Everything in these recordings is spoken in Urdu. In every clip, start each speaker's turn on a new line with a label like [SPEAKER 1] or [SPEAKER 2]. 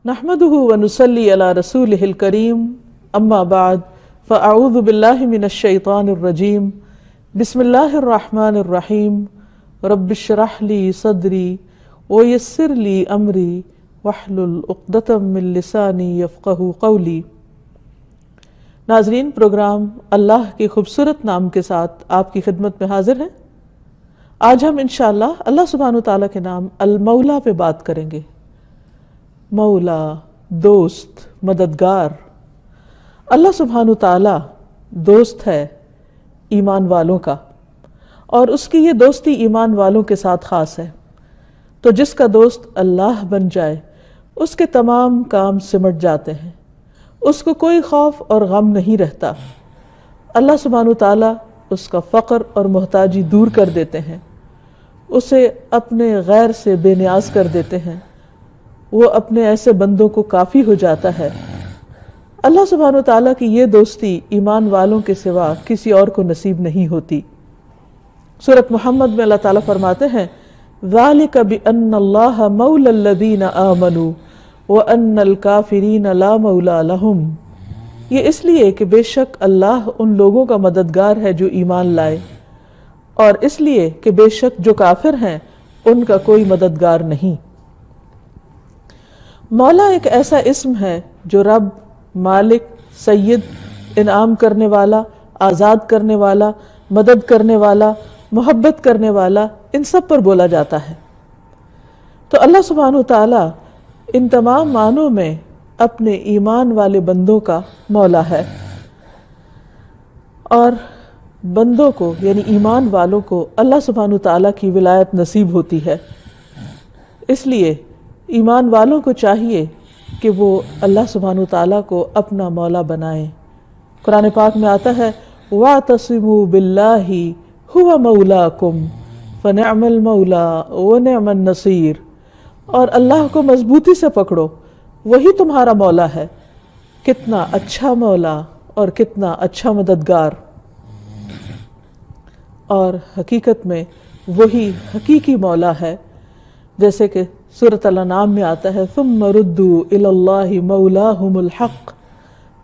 [SPEAKER 1] نحمده ونصلي على رسوله الكريم اما بعد فاعوذ بالله من الشيطان الرجيم بسم الله الرحمن الرحيم رب اشرح لي صدري ويسر لي امري واحلل عقدة من لساني يفقهوا قولي۔ ناظرین، پروگرام اللہ کے خوبصورت نام کے ساتھ آپ کی خدمت میں حاضر ہیں۔ آج ہم انشاءاللہ اللہ سبحانہ وتعالیٰ کے نام المولا پہ بات کریں گے۔ مولا، دوست، مددگار۔ اللہ سبحانہ وتعالیٰ دوست ہے ایمان والوں کا، اور اس کی یہ دوستی ایمان والوں کے ساتھ خاص ہے۔ تو جس کا دوست اللہ بن جائے اس کے تمام کام سمٹ جاتے ہیں، اس کو کوئی خوف اور غم نہیں رہتا۔ اللہ سبحانہ وتعالیٰ اس کا فقر اور محتاجی دور کر دیتے ہیں، اسے اپنے غیر سے بے نیاز کر دیتے ہیں، وہ اپنے ایسے بندوں کو کافی ہو جاتا ہے۔ اللہ سبحانہ وتعالیٰ کی یہ دوستی ایمان والوں کے سوا کسی اور کو نصیب نہیں ہوتی۔ سورۃ محمد میں اللہ تعالیٰ فرماتے ہیں ذَلِكَ بِأَنَّ اللَّهَ مَوْلَى الَّذِينَ آمَنُوا وَأَنَّ الْكَافِرِينَ لَا مَوْلَى لَهُمْ۔ یہ اس لیے کہ بے شک اللہ ان لوگوں کا مددگار ہے جو ایمان لائے، اور اس لیے کہ بے شک جو کافر ہیں ان کا کوئی مددگار نہیں۔ مولا ایک ایسا اسم ہے جو رب، مالک، سید، انعام کرنے والا، آزاد کرنے والا، مدد کرنے والا، محبت کرنے والا، ان سب پر بولا جاتا ہے۔ تو اللہ سبحانہ وتعالی ان تمام معنوں میں اپنے ایمان والے بندوں کا مولا ہے، اور بندوں کو یعنی ایمان والوں کو اللہ سبحانہ وتعالی کی ولایت نصیب ہوتی ہے۔ اس لیے ایمان والوں کو چاہیے کہ وہ اللہ سبحانہ وتعالیٰ کو اپنا مولا بنائیں۔ قرآن پاک میں آتا ہے وَاعْتَصِمُوا بِاللَّهِ هُوَ مَوْلَاكُمْ فَنِعْمَ الْمَوْلَى وَنِعْمَ النَّصِيرُ، اور اللہ کو مضبوطی سے پکڑو، وہی تمہارا مولا ہے، کتنا اچھا مولا اور کتنا اچھا مددگار۔ اور حقیقت میں وہی حقیقی مولا ہے، جیسے کہ سورۃ الانعام میں آتا ہے ثم ردوا الی اللہ مولاہم الحق،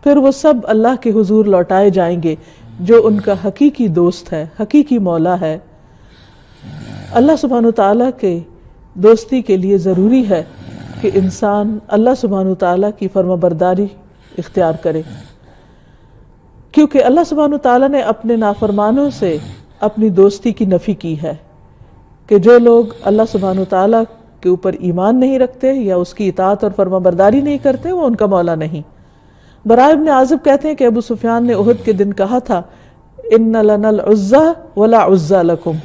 [SPEAKER 1] پھر وہ سب اللہ کے حضور لوٹائے جائیں گے جو ان کا حقیقی دوست ہے، حقیقی مولا ہے۔ اللہ سبحانہ وتعالیٰ کے دوستی کے لیے ضروری ہے کہ انسان اللہ سبحانہ وتعالیٰ کی فرما برداری اختیار کرے، کیونکہ اللہ سبحانہ وتعالیٰ نے اپنے نافرمانوں سے اپنی دوستی کی نفی کی ہے کہ جو لوگ اللہ سبحانہ وتعالیٰ کے اوپر ایمان نہیں رکھتے یا اس کی اطاعت اور فرما برداری نہیں کرتے، وہ ان کا مولا نہیں۔ براء ابن عازب کہتے ہیں کہ ابو سفیان نے احد کے دن کہا تھا ان لنا العزى ولا عزى لكم،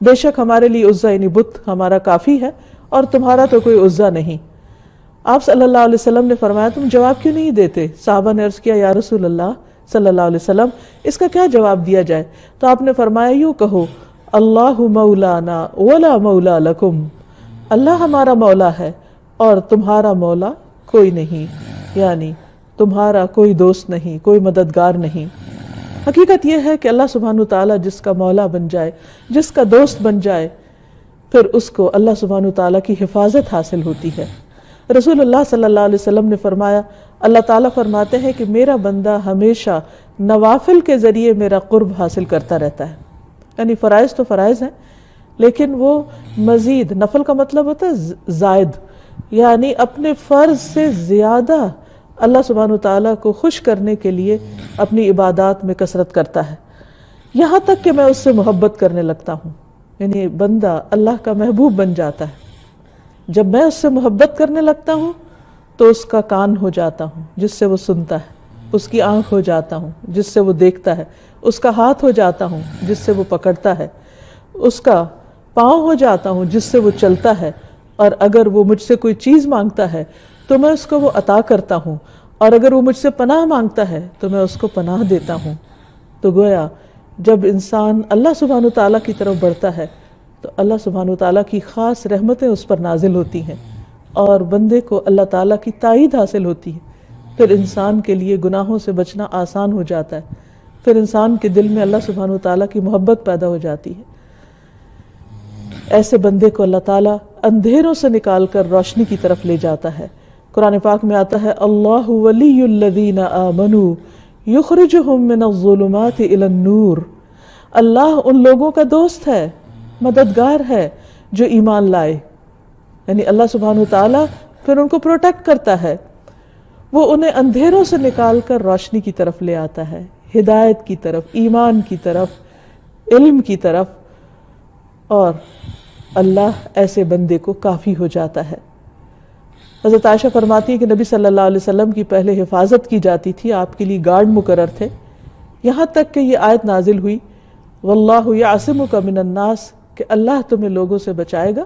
[SPEAKER 1] بے شک ہمارے لیے عزا یعنی بت ہمارا کافی ہے اور تمہارا تو کوئی عزا نہیں۔ آپ صلی اللہ علیہ وسلم نے فرمایا تم جواب کیوں نہیں دیتے؟ صحابہ نے عرض کیا یا رسول اللہ صلی اللہ علیہ وسلم اس کا کیا جواب دیا جائے؟ تو آپ نے فرمایا یوں کہو اللہ مولانا ولا مولا لکم، اللہ ہمارا مولا ہے اور تمہارا مولا کوئی نہیں، یعنی تمہارا کوئی دوست نہیں، کوئی مددگار نہیں۔ حقیقت یہ ہے کہ اللہ سبحانہ وتعالیٰ جس کا مولا بن جائے، جس کا دوست بن جائے، پھر اس کو اللہ سبحانہ وتعالیٰ کی حفاظت حاصل ہوتی ہے۔ رسول اللہ صلی اللہ علیہ وسلم نے فرمایا اللہ تعالیٰ فرماتے ہیں کہ میرا بندہ ہمیشہ نوافل کے ذریعے میرا قرب حاصل کرتا رہتا ہے، یعنی فرائض تو فرائض ہیں لیکن وہ مزید، نفل کا مطلب ہوتا ہے زائد، یعنی اپنے فرض سے زیادہ اللہ سبحانہ وتعالیٰ کو خوش کرنے کے لیے اپنی عبادات میں کثرت کرتا ہے، یہاں تک کہ میں اس سے محبت کرنے لگتا ہوں، یعنی بندہ اللہ کا محبوب بن جاتا ہے۔ جب میں اس سے محبت کرنے لگتا ہوں تو اس کا کان ہو جاتا ہوں جس سے وہ سنتا ہے، اس کی آنکھ ہو جاتا ہوں جس سے وہ دیکھتا ہے، اس کا ہاتھ ہو جاتا ہوں جس سے وہ پکڑتا ہے، اس کا پاؤں ہو جاتا ہوں جس سے وہ چلتا ہے، اور اگر وہ مجھ سے کوئی چیز مانگتا ہے تو میں اس کو وہ عطا کرتا ہوں، اور اگر وہ مجھ سے پناہ مانگتا ہے تو میں اس کو پناہ دیتا ہوں۔ تو گویا جب انسان اللہ سبحانہ وتعالیٰ کی طرف بڑھتا ہے تو اللہ سبحانہ وتعالیٰ کی خاص رحمتیں اس پر نازل ہوتی ہیں، اور بندے کو اللہ تعالیٰ کی تائید حاصل ہوتی ہے، پھر انسان کے لیے گناہوں سے بچنا آسان ہو جاتا ہے، پھر انسان کے دل میں اللہ سبحانہ وتعالیٰ کی محبت پیدا ہو جاتی ہے۔ ایسے بندے کو اللہ تعالیٰ اندھیروں سے نکال کر روشنی کی طرف لے جاتا ہے، قرآن پاک میں آتا ہے اللہ ولی الذین آمنوا یخرجہم من الظلمات الی النور، اللہ ان لوگوں کا دوست ہے، مددگار ہے جو ایمان لائے، یعنی اللہ سبحانہ وتعالیٰ پھر ان کو پروٹیکٹ کرتا ہے، وہ انہیں اندھیروں سے نکال کر روشنی کی طرف لے آتا ہے، ہدایت کی طرف، ایمان کی طرف، علم کی طرف، اور اللہ ایسے بندے کو کافی ہو جاتا ہے۔ حضرت عائشہ فرماتی ہے کہ نبی صلی اللہ علیہ وسلم کی پہلے حفاظت کی جاتی تھی، آپ کے لیے گارڈ مقرر تھے، یہاں تک کہ یہ آیت نازل ہوئی واللہ یعصمک من الناس، کہ اللہ تمہیں لوگوں سے بچائے گا۔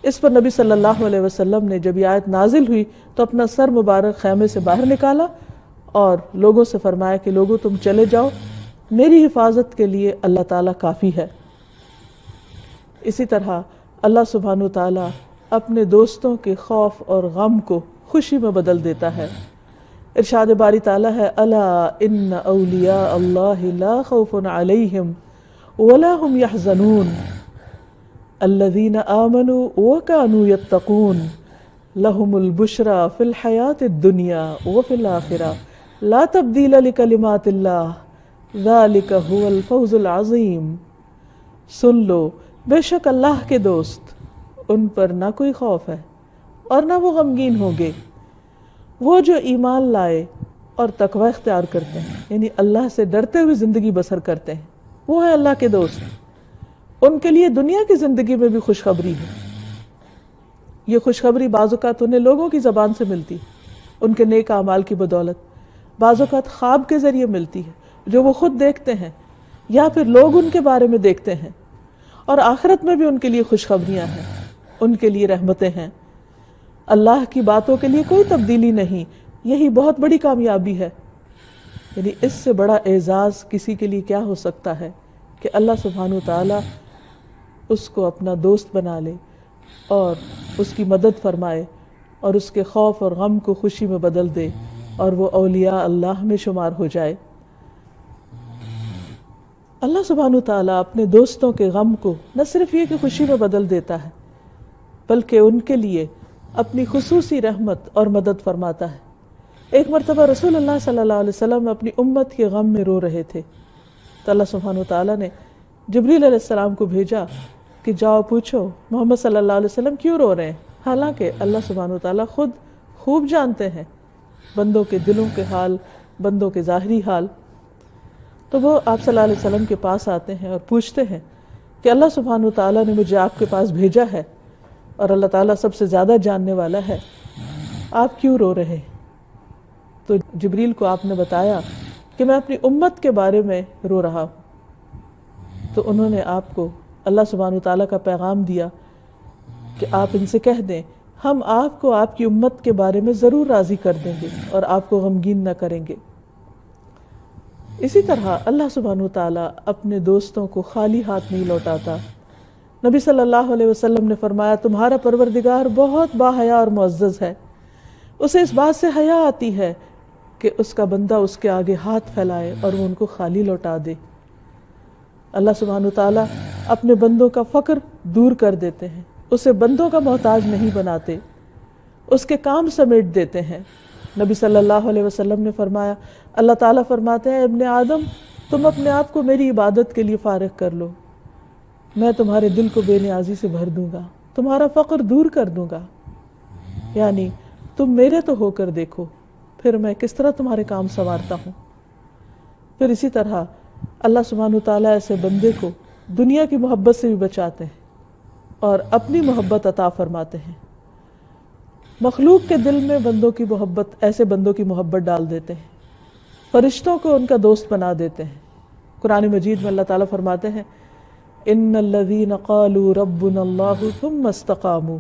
[SPEAKER 1] اس پر نبی صلی اللہ علیہ وسلم نے جب یہ آیت نازل ہوئی تو اپنا سر مبارک خیمے سے باہر نکالا اور لوگوں سے فرمایا کہ لوگوں تم چلے جاؤ، میری حفاظت کے لیے اللہ تعالیٰ کافی ہے۔ اسی طرح اللہ سبحانہ وتعالیٰ اپنے دوستوں کے خوف اور غم کو خوشی میں بدل دیتا ہے۔ ارشاد باری تعالیٰ ہے الا ان اولیاء اللہ لا خوف علیہم ولا هم يحزنون الذین آمنوا وكانوا يتقون لهم البشرى في الحیاة الدنیا وفي الآخرة لا تبدیل لکلمات اللہ ذلک هو الفوز العظیم۔ سن لو، بے شک اللہ کے دوست، ان پر نہ کوئی خوف ہے اور نہ وہ غمگین ہوں گے، وہ جو ایمان لائے اور تقوی اختیار کرتے ہیں، یعنی اللہ سے ڈرتے ہوئے زندگی بسر کرتے ہیں، وہ ہے اللہ کے دوست۔ ان کے لیے دنیا کی زندگی میں بھی خوشخبری ہے۔ یہ خوشخبری بعض اوقات انہیں لوگوں کی زبان سے ملتی ہے، ان کے نیک اعمال کی بدولت، بعض اوقات خواب کے ذریعے ملتی ہے جو وہ خود دیکھتے ہیں یا پھر لوگ ان کے بارے میں دیکھتے ہیں، اور آخرت میں بھی ان کے لیے خوشخبریاں ہیں، ان کے لیے رحمتیں ہیں۔ اللہ کی باتوں کے لیے کوئی تبدیلی نہیں، یہی بہت بڑی کامیابی ہے۔ یعنی اس سے بڑا اعزاز کسی کے لیے کیا ہو سکتا ہے کہ اللہ سبحانہ تعالیٰ اس کو اپنا دوست بنا لے اور اس کی مدد فرمائے اور اس کے خوف اور غم کو خوشی میں بدل دے اور وہ اولیاء اللہ میں شمار ہو جائے۔ اللہ سبحانہ تعالیٰ اپنے دوستوں کے غم کو نہ صرف یہ کہ خوشی میں بدل دیتا ہے، بلکہ ان کے لیے اپنی خصوصی رحمت اور مدد فرماتا ہے۔ ایک مرتبہ رسول اللہ صلی اللہ علیہ وسلم اپنی امت کے غم میں رو رہے تھے تو اللہ سبحانہ تعالیٰ نے جبریل علیہ السلام کو بھیجا کہ جاؤ پوچھو محمد صلی اللہ علیہ وسلم کیوں رو رہے ہیں، حالانکہ اللہ سبحانہ تعالیٰ خود خوب جانتے ہیں بندوں کے دلوں کے حال، بندوں کے ظاہری حال۔ تو وہ آپ صلی اللہ علیہ وسلم کے پاس آتے ہیں اور پوچھتے ہیں کہ اللہ سبحانہ تعالیٰ نے مجھے آپ کے پاس بھیجا ہے اور اللہ تعالیٰ سب سے زیادہ جاننے والا ہے، آپ کیوں رو رہے؟ تو جبریل کو آپ نے بتایا کہ میں اپنی امت کے بارے میں رو رہا ہوں۔ تو انہوں نے آپ کو اللہ سبحانہ تعالیٰ کا پیغام دیا کہ آپ ان سے کہہ دیں ہم آپ کو آپ کی امت کے بارے میں ضرور راضی کر دیں گے اور آپ کو غمگین نہ کریں گے۔ اسی طرح اللہ سبحانہ تعالیٰ اپنے دوستوں کو خالی ہاتھ نہیں لوٹاتا۔ نبی صلی اللہ علیہ وسلم نے فرمایا تمہارا پروردگار بہت باحیا اور معزز ہے، اسے اس بات سے حیا آتی ہے کہ اس کا بندہ اس کے آگے ہاتھ پھیلائے اور وہ ان کو خالی لوٹا دے۔ اللہ سبحانہ تعالیٰ اپنے بندوں کا فقر دور کر دیتے ہیں، اسے بندوں کا محتاج نہیں بناتے، اس کے کام سمیٹ دیتے ہیں۔ نبی صلی اللہ علیہ وسلم نے فرمایا اللہ تعالیٰ فرماتے ہیں ابن آدم تم اپنے آپ کو میری عبادت کے لیے فارغ کر لو، میں تمہارے دل کو بے نیازی سے بھر دوں گا، تمہارا فقر دور کر دوں گا، یعنی تم میرے تو ہو کر دیکھو پھر میں کس طرح تمہارے کام سنوارتا ہوں۔ پھر اسی طرح اللہ سبحانہ تعالیٰ ایسے بندے کو دنیا کی محبت سے بھی بچاتے ہیں اور اپنی محبت عطا فرماتے ہیں۔ مخلوق کے دل میں بندوں کی محبت، ایسے بندوں کی محبت ڈال دیتے ہیں، فرشتوں کو ان کا دوست بنا دیتے ہیں۔ قرآن مجید میں اللہ تعالیٰ فرماتے ہیں ان الذین قالوا ربنا اللہ ثم استقاموا،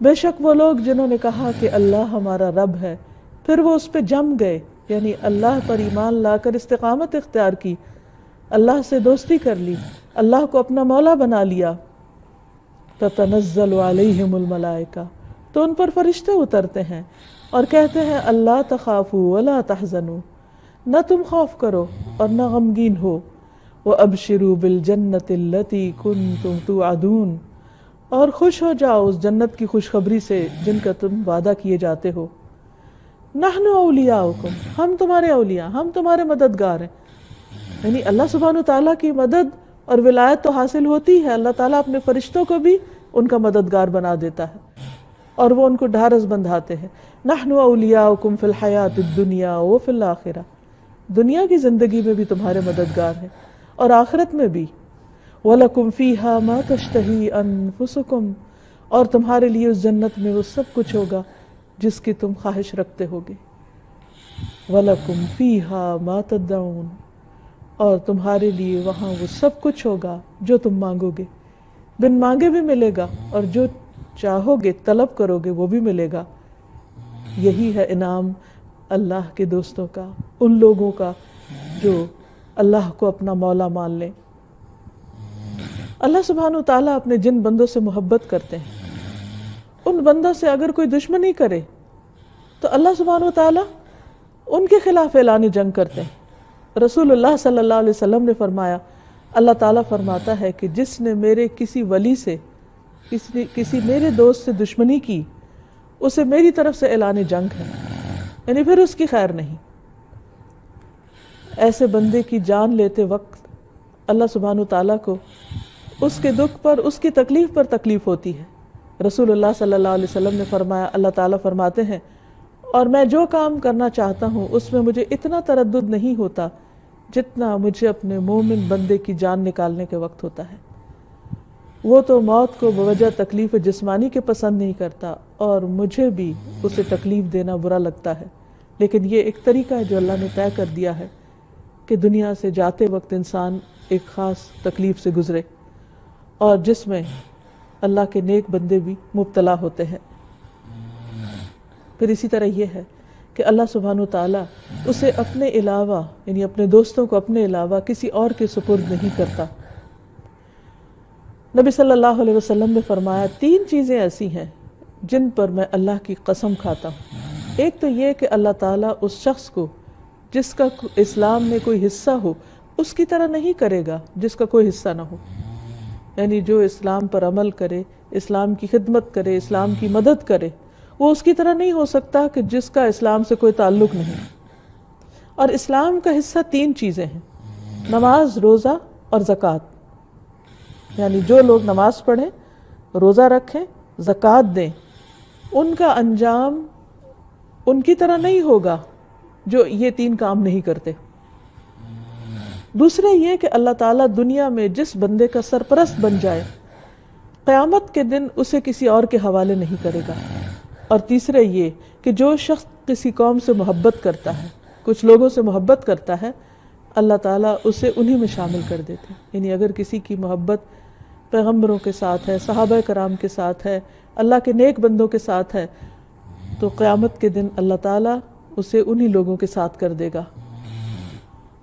[SPEAKER 1] بے شک وہ لوگ جنہوں نے کہا کہ اللہ ہمارا رب ہے پھر وہ اس پہ جم گئے، یعنی اللہ پر ایمان لا کر استقامت اختیار کی، اللہ سے دوستی کر لی، اللہ کو اپنا مولا بنا لیا، تتنزل علیہم الملائکہ، تو ان پر فرشتے اترتے ہیں اور کہتے ہیں اللہ تخافوا ولا تحزنوا، نہ تم خوف کرو اور نہ غمگین ہو، وابشروا بالجنۃ التی کنتم توعدون، اور خوش ہو جاؤ اس جنت کی خوشخبری سے جن کا تم وعدہ کیے جاتے ہو۔ نحن اولیاؤکم، ہم تمہارے اولیاء، ہم تمہارے مددگار ہیں. یعنی اللہ سبحانہ تعالیٰ کی مدد اور ولایت تو حاصل ہوتی ہے، اللہ تعالیٰ اپنے فرشتوں کو بھی ان کا مددگار بنا دیتا ہے اور وہ ان کو ڈھارس بندھاتے ہیں. نحن اولیاؤکم فی الحیات الدنیا وفی الآخرہ، دنیا کی زندگی میں بھی تمہارے مددگار ہیں اور آخرت میں بھی. وَلَكُمْ فِيهَا مَا تَشْتَهِي أَنفُسُكُمْ، اور تمہارے لیے اس جنت میں وہ سب کچھ ہوگا جس کی تم خواہش رکھتے ہوگے. وَلَكُمْ فِيهَا مَا تَدَّعُونَ، اور تمہارے لیے وہاں وہ سب کچھ ہوگا جو تم مانگو گے، بن مانگے بھی ملے گا، اور جو چاہو گے طلب کرو گے وہ بھی ملے گا. یہی ہے انعام اللہ کے دوستوں کا، ان لوگوں کا جو اللہ کو اپنا مولا مان لیں. اللہ سبحانہ تعالیٰ اپنے جن بندوں سے محبت کرتے ہیں، ان بندوں سے اگر کوئی دشمنی کرے تو اللہ سبحانہ تعالیٰ ان کے خلاف اعلان جنگ کرتے ہیں. رسول اللہ صلی اللہ علیہ وسلم نے فرمایا، اللہ تعالیٰ فرماتا ہے کہ جس نے میرے کسی ولی سے، کسی میرے دوست سے دشمنی کی، اسے میری طرف سے اعلان جنگ ہے، یعنی پھر اس کی خیر نہیں. ایسے بندے کی جان لیتے وقت اللہ سبحانہ تعالیٰ کو اس کے دکھ پر، اس کی تکلیف پر تکلیف ہوتی ہے. رسول اللہ صلی اللہ علیہ وسلم نے فرمایا، اللہ تعالیٰ فرماتے ہیں، اور میں جو کام کرنا چاہتا ہوں اس میں مجھے اتنا تردد نہیں ہوتا جتنا مجھے اپنے مومن بندے کی جان نکالنے کے وقت ہوتا ہے. وہ تو موت کو بوجہ تکلیف جسمانی کے پسند نہیں کرتا، اور مجھے بھی اسے تکلیف دینا برا لگتا ہے، لیکن یہ ایک طریقہ ہے جو اللہ نے طے کر دیا ہے کہ دنیا سے جاتے وقت انسان ایک خاص تکلیف سے گزرے، اور جس میں اللہ کے نیک بندے بھی مبتلا ہوتے ہیں. پھر اسی طرح یہ ہے کہ اللہ سبحانہ وتعالیٰ اسے اپنے علاوہ، یعنی اپنے دوستوں کو اپنے علاوہ کسی اور کے سپرد نہیں کرتا. نبی صلی اللہ علیہ وسلم نے فرمایا، 3 چیزیں ایسی ہیں جن پر میں اللہ کی قسم کھاتا ہوں. ایک تو یہ کہ اللہ تعالیٰ اس شخص کو جس کا اسلام میں کوئی حصہ ہو اس کی طرح نہیں کرے گا جس کا کوئی حصہ نہ ہو. یعنی جو اسلام پر عمل کرے، اسلام کی خدمت کرے، اسلام کی مدد کرے، وہ اس کی طرح نہیں ہو سکتا کہ جس کا اسلام سے کوئی تعلق نہیں. اور اسلام کا حصہ 3 چیزیں ہیں، نماز، روزہ اور زکوٰۃ. یعنی جو لوگ نماز پڑھیں، روزہ رکھیں، زکوٰۃ دیں، ان کا انجام ان کی طرح نہیں ہوگا جو یہ 3 کام نہیں کرتے. دوسرا یہ کہ اللہ تعالیٰ دنیا میں جس بندے کا سرپرست بن جائے، قیامت کے دن اسے کسی اور کے حوالے نہیں کرے گا. اور تیسرا یہ کہ جو شخص کسی قوم سے محبت کرتا ہے، کچھ لوگوں سے محبت کرتا ہے، اللہ تعالیٰ اسے انہی میں شامل کر دیتے ہیں. یعنی اگر کسی کی محبت پیغمبروں کے ساتھ ہے، صحابہ کرام کے ساتھ ہے، اللہ کے نیک بندوں کے ساتھ ہے، تو قیامت کے دن اللہ تعالیٰ اسے انہی لوگوں کے ساتھ کر دے گا.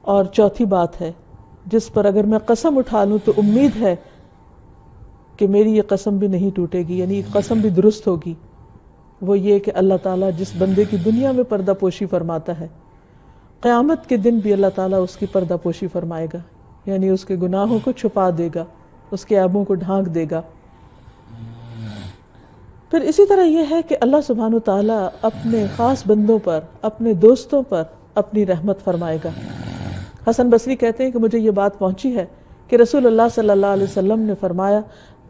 [SPEAKER 1] اور چوتھی بات ہے جس پر اگر میں قسم اٹھا لوں تو امید ہے کہ میری یہ قسم بھی نہیں ٹوٹے گی، یعنی قسم بھی درست ہوگی. وہ یہ کہ اللہ تعالیٰ جس بندے کی دنیا میں پردہ پوشی فرماتا ہے، قیامت کے دن بھی اللہ تعالیٰ اس کی پردہ پوشی فرمائے گا. یعنی اس کے گناہوں کو چھپا دے گا، اس کے عیبوں کو ڈھانک دے گا. پھر اسی طرح یہ ہے کہ اللہ سبحانہ تعالیٰ اپنے خاص بندوں پر، اپنے دوستوں پر اپنی رحمت فرمائے گا. حسن بصری کہتے ہیں کہ مجھے یہ بات پہنچی ہے کہ رسول اللہ صلی اللہ علیہ وسلم نے فرمایا،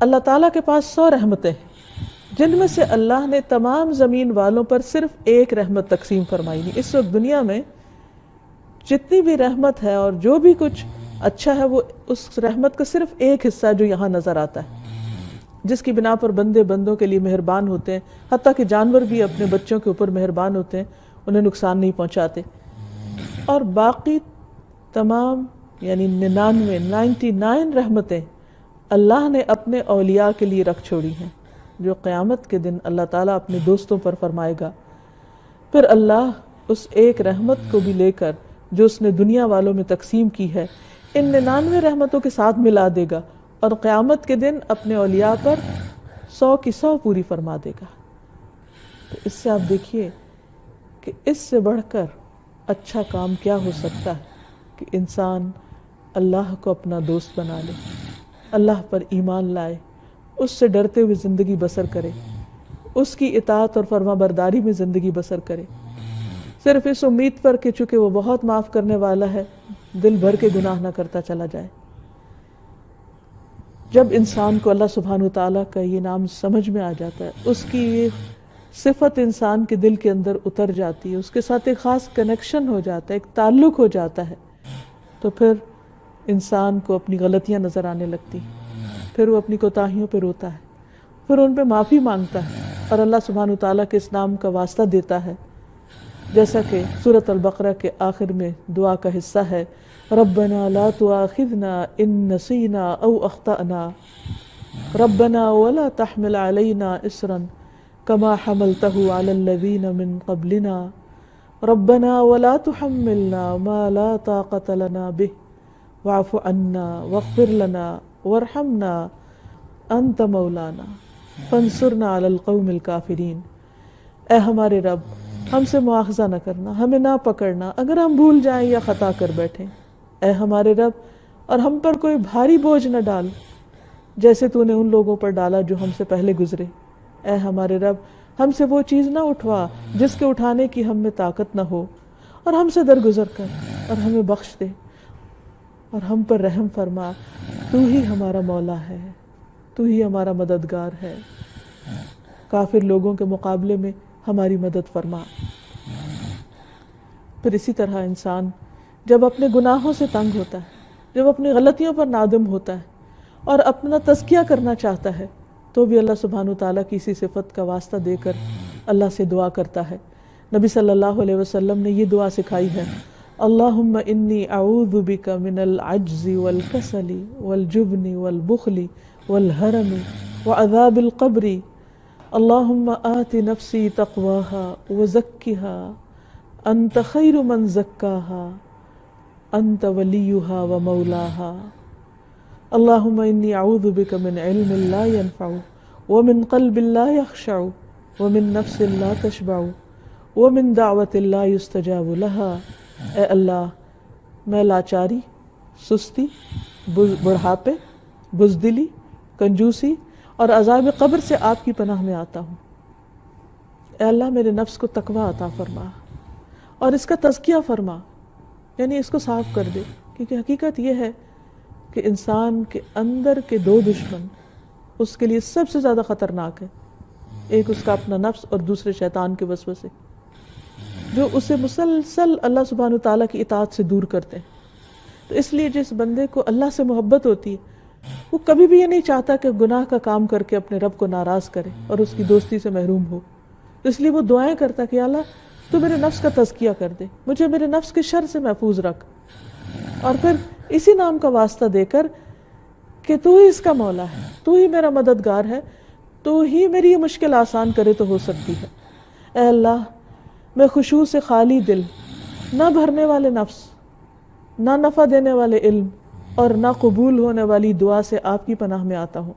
[SPEAKER 1] اللہ تعالیٰ کے پاس 100 رحمتیں ہیں، جن میں سے اللہ نے تمام زمین والوں پر صرف ایک رحمت تقسیم فرمائی. اس وقت دنیا میں جتنی بھی رحمت ہے اور جو بھی کچھ اچھا ہے، وہ اس رحمت کا صرف ایک حصہ ہے جو یہاں نظر آتا ہے، جس کی بنا پر بندے بندوں کے لیے مہربان ہوتے ہیں. حتیٰ کہ جانور بھی اپنے بچوں کے اوپر مہربان ہوتے ہیں، انہیں نقصان نہیں پہنچاتے. اور باقی تمام یعنی 99 رحمتیں اللہ نے اپنے اولیاء کے لیے رکھ چھوڑی ہیں، جو قیامت کے دن اللہ تعالیٰ اپنے دوستوں پر فرمائے گا. پھر اللہ اس ایک رحمت کو بھی لے کر جو اس نے دنیا والوں میں تقسیم کی ہے، ان 99 رحمتوں کے ساتھ ملا دے گا، اور قیامت کے دن اپنے اولیاء پر 100 کی 100 پوری فرما دے گا. تو اس سے آپ دیکھیے کہ اس سے بڑھ کر اچھا کام کیا ہو سکتا ہے کہ انسان اللہ کو اپنا دوست بنا لے، اللہ پر ایمان لائے، اس سے ڈرتے ہوئے زندگی بسر کرے، اس کی اطاعت اور فرما برداری میں زندگی بسر کرے. صرف اس امید پر کہ چونکہ وہ بہت معاف کرنے والا ہے دل بھر کے گناہ نہ کرتا چلا جائے۔ جب انسان کو اللہ سبحانہ وتعالیٰ کا یہ نام سمجھ میں آ جاتا ہے، اس کی یہ صفت انسان کے دل کے اندر اتر جاتی ہے، اس کے ساتھ ایک خاص کنیکشن ہو جاتا ہے، ایک تعلق ہو جاتا ہے، تو پھر انسان کو اپنی غلطیاں نظر آنے لگتی، پھر وہ اپنی کوتاہیوں پہ روتا ہے، پھر ان پہ معافی مانگتا ہے اور اللہ سبحانہ وتعالیٰ کے اس نام کا واسطہ دیتا ہے، جیسا کہ سورۃ البقرہ کے آخر میں دعا کا حصہ ہے، ربنا لا تؤاخذنا ان نسینا او اخطأنا ربنا ولا تحمل علينا اسرا كما حملته على الذين من قبلنا ربنا ولا تحملنا ما لا طاقة لنا به واعف عنا واغفر لنا وارحمنا انت مولانا فانصرنا على القوم الكافرين۔ اے ہمارے رب، ہم سے مواخذہ نہ کرنا، ہمیں نہ پکڑنا اگر ہم بھول جائیں یا خطا کر بیٹھیں۔ اے ہمارے رب، اور ہم پر کوئی بھاری بوجھ نہ ڈال جیسے تو نے ان لوگوں پر ڈالا جو ہم سے پہلے گزرے۔ اے ہمارے رب، ہم سے وہ چیز نہ اٹھوا جس کے اٹھانے کی ہم میں طاقت نہ ہو، اور ہم سے درگزر کر اور ہمیں بخش دے اور ہم پر رحم فرما۔ تو ہی ہمارا مولا ہے، تو ہی ہمارا مددگار ہے، کافر لوگوں کے مقابلے میں ہماری مدد فرما۔ پھر اسی طرح انسان جب اپنے گناہوں سے تنگ ہوتا ہے، جب اپنی غلطیوں پر نادم ہوتا ہے اور اپنا تزکیہ کرنا چاہتا ہے، تو بھی اللہ سبحانہ وتعالیٰ کی اسی صفت کا واسطہ دے کر اللہ سے دعا کرتا ہے۔ نبی صلی اللہ علیہ وسلم نے یہ دعا سکھائی ہے، اللہم انی اعوذ بک من العجز والکسل والجبن والبخل والحرم وعذاب القبر اللہم آت نفسی تقواها وزکها انت خیر من زکاها انت ولیها ومولاها اللہم انی اعوذ بک من علم لا ينفع ومن قلب لا يخشع ومن نفس لا تشبع ومن دعوت لا يستجاب لها۔ اے اللہ، میں لاچاری، سستی، بڑھاپے، بزدلی، کنجوسی اور عذاب قبر سے آپ کی پناہ میں آتا ہوں۔ اے اللہ، میرے نفس کو تقوی عطا فرما اور اس کا تزکیہ فرما، یعنی اس کو صاف کر دے، کیونکہ حقیقت یہ ہے کہ انسان کے اندر کے دو دشمن اس کے لیے سب سے زیادہ خطرناک ہے، ایک اس کا اپنا نفس اور دوسرے شیطان کے وسوسے، جو اسے مسلسل اللہ سبحانہ وتعالیٰ کی اطاعت سے دور کرتے ہیں۔ تو اس لیے جس بندے کو اللہ سے محبت ہوتی ہے وہ کبھی بھی یہ نہیں چاہتا کہ گناہ کا کام کر کے اپنے رب کو ناراض کرے اور اس کی دوستی سے محروم ہو، اس لیے وہ دعائیں کرتا کہ اللہ تو میرے نفس کا تزکیہ کر دے، مجھے میرے نفس کے شر سے محفوظ رکھ، اور پھر اسی نام کا واسطہ دے کر کہ تو ہی اس کا مولا ہے، تو ہی میرا مددگار ہے، تو ہی میری یہ مشکل آسان کرے تو ہو سکتی ہے۔ اے اللہ، میں خشوع سے خالی دل، نہ بھرنے والے نفس، نہ نفع دینے والے علم اور نہ قبول ہونے والی دعا سے آپ کی پناہ میں آتا ہوں۔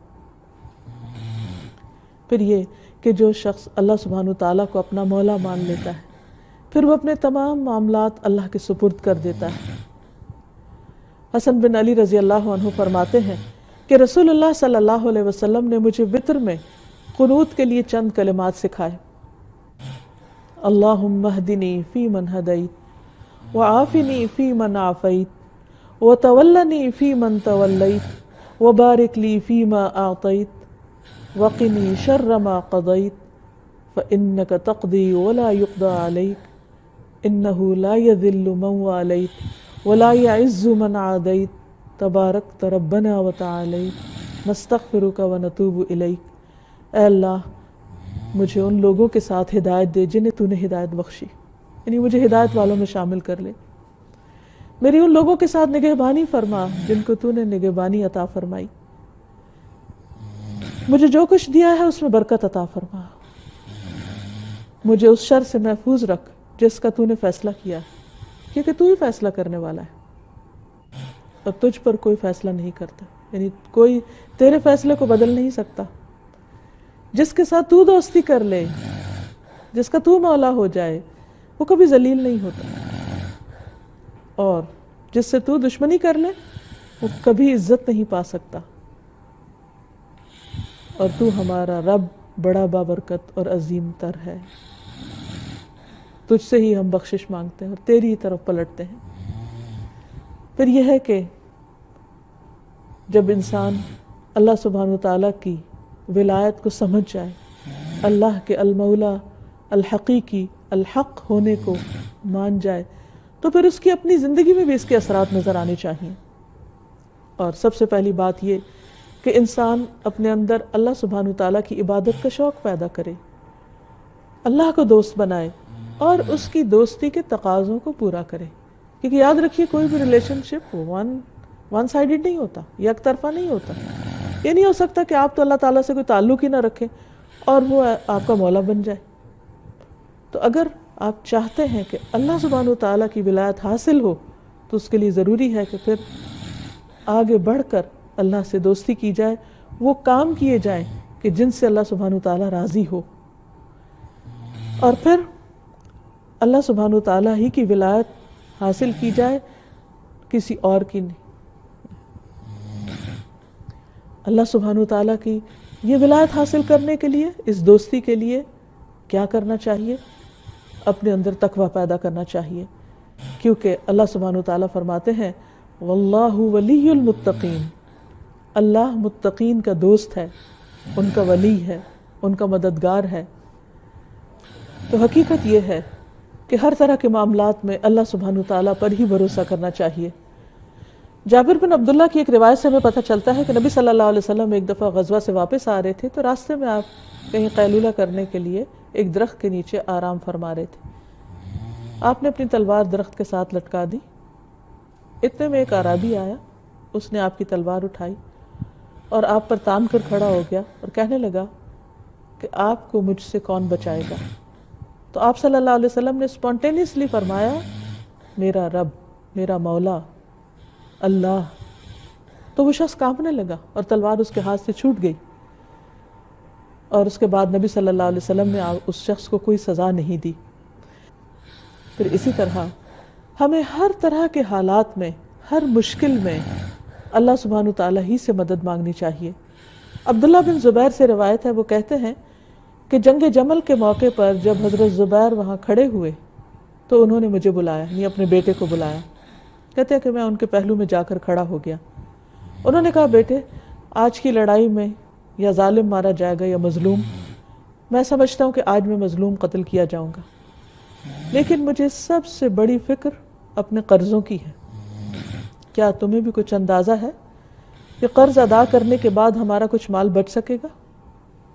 [SPEAKER 1] پھر یہ کہ جو شخص اللہ سبحانہ وتعالیٰ کو اپنا مولا مان لیتا ہے پھر وہ اپنے تمام معاملات اللہ کے سپرد کر دیتا ہے۔ حسن بن علی رضی اللہ عنہ فرماتے ہیں کہ رسول اللہ صلی اللہ علیہ وسلم نے مجھے وتر میں قنوت کے لیے چند کلمات سکھائے، اللہم اہدنی فی من ہدیت وعافنی فی من عافیت وتولنی فی من تولیت وبارک لی فی ما اعطیت وقنی شر ما قضیت فإنک تقضی ولا یقضى علیک انہ لا یذل من والیت ولا یعز من عادیت تبارکت ربنا وتعالیت نستغفرک ونتوب الیک۔ اے اللہ، مجھے ان لوگوں کے ساتھ ہدایت دے جنہیں تو نے ہدایت بخشی، یعنی مجھے ہدایت والوں میں شامل کر لے۔ میری ان لوگوں کے ساتھ نگہبانی فرما جن کو تو نے نگہبانی عطا فرمائی۔ مجھے جو کچھ دیا ہے اس میں برکت عطا فرما۔ مجھے اس شر سے محفوظ رکھ جس کا تو نے فیصلہ کیا ہے، کیونکہ تو ہی فیصلہ کرنے والا ہے اور تجھ پر کوئی فیصلہ نہیں کرتا، یعنی کوئی تیرے فیصلے کو بدل نہیں سکتا۔ جس کے ساتھ تو دوستی کر لے، جس کا تو مولا ہو جائے، وہ کبھی ذلیل نہیں ہوتا، اور جس سے تو دشمنی کر لے وہ کبھی عزت نہیں پا سکتا۔ اور تو ہمارا رب بڑا بابرکت اور عظیم تر ہے۔ تجھ سے ہی ہم بخشش مانگتے ہیں اور تیری ہی طرف پلٹتے ہیں۔ پھر یہ ہے کہ جب انسان اللہ سبحانہ وتعالیٰ کی ولایت کو سمجھ جائے، اللہ کے المولا الحقیقی الحق ہونے کو مان جائے، تو پھر اس کی اپنی زندگی میں بھی اس کے اثرات نظر آنے چاہیے۔ اور سب سے پہلی بات یہ کہ انسان اپنے اندر اللہ سبحانہ وتعالیٰ کی عبادت کا شوق پیدا کرے، اللہ کو دوست بنائے اور اس کی دوستی کے تقاضوں کو پورا کرے، کیونکہ یاد رکھیے کوئی بھی ریلیشن شپ ون سائیڈڈ نہیں ہوتا، یک طرفہ نہیں ہوتا۔ یہ نہیں ہو سکتا کہ آپ تو اللہ تعالیٰ سے کوئی تعلق ہی نہ رکھیں اور وہ آپ کا مولا بن جائے۔ تو اگر آپ چاہتے ہیں کہ اللہ سبحانہ وتعالیٰ کی ولایت حاصل ہو تو اس کے لیے ضروری ہے کہ پھر آگے بڑھ کر اللہ سے دوستی کی جائے، وہ کام کیے جائیں کہ جن سے اللہ سبحانہ وتعالیٰ راضی ہو، اور پھر اللہ سبحانہ وتعالیٰ ہی کی ولایت حاصل کی جائے، کسی اور کی نہیں۔ اللہ سبحانہ وتعالیٰ کی یہ ولایت حاصل کرنے کے لیے، اس دوستی کے لیے کیا کرنا چاہیے؟ اپنے اندر تقویٰ پیدا کرنا چاہیے، کیونکہ اللہ سبحانہ وتعالیٰ فرماتے ہیں واللہ ولی المتقین، اللہ متقین کا دوست ہے، ان کا ولی ہے، ان کا مددگار ہے۔ تو حقیقت یہ ہے کہ ہر طرح کے معاملات میں اللہ سبحانہ وتعالیٰ پر ہی بھروسہ کرنا چاہیے۔ جابر بن عبداللہ کی ایک روایت سے ہمیں پتہ چلتا ہے کہ نبی صلی اللہ علیہ وسلم ایک دفعہ غزوہ سے واپس آ رہے تھے، تو راستے میں آپ کہیں قیلولہ کرنے کے لیے ایک درخت کے نیچے آرام فرما رہے تھے۔ آپ نے اپنی تلوار درخت کے ساتھ لٹکا دی، اتنے میں ایک اعرابی آیا، اس نے آپ کی تلوار اٹھائی اور آپ پر تان کر کھڑا ہو گیا اور کہنے لگا کہ آپ کو مجھ سے کون بچائے گا؟ تو آپ صلی اللہ علیہ وسلم نے اسپونٹینیسلی فرمایا میرا رب، میرا مولا اللہ۔ تو وہ شخص کانپنے لگا اور تلوار اس کے ہاتھ سے چھوٹ گئی، اور اس کے بعد نبی صلی اللہ علیہ وسلم نے اس شخص کو کوئی سزا نہیں دی۔ پھر اسی طرح ہمیں ہر طرح کے حالات میں، ہر مشکل میں اللہ سبحانہ وتعالیٰ ہی سے مدد مانگنی چاہیے۔ عبداللہ بن زبیر سے روایت ہے، وہ کہتے ہیں کہ جنگ جمل کے موقع پر جب حضرت زبیر وہاں کھڑے ہوئے تو انہوں نے مجھے بلایا، یعنی اپنے بیٹے کو بلایا۔ کہتے ہیں کہ میں ان کے پہلو میں جا کر کھڑا ہو گیا۔ انہوں نے کہا بیٹے، آج کی لڑائی میں یا ظالم مارا جائے گا یا مظلوم، میں سمجھتا ہوں کہ آج میں مظلوم قتل کیا جاؤں گا، لیکن مجھے سب سے بڑی فکر اپنے قرضوں کی ہے۔ کیا تمہیں بھی کچھ اندازہ ہے کہ قرض ادا کرنے کے بعد ہمارا کچھ مال بچ سکے گا؟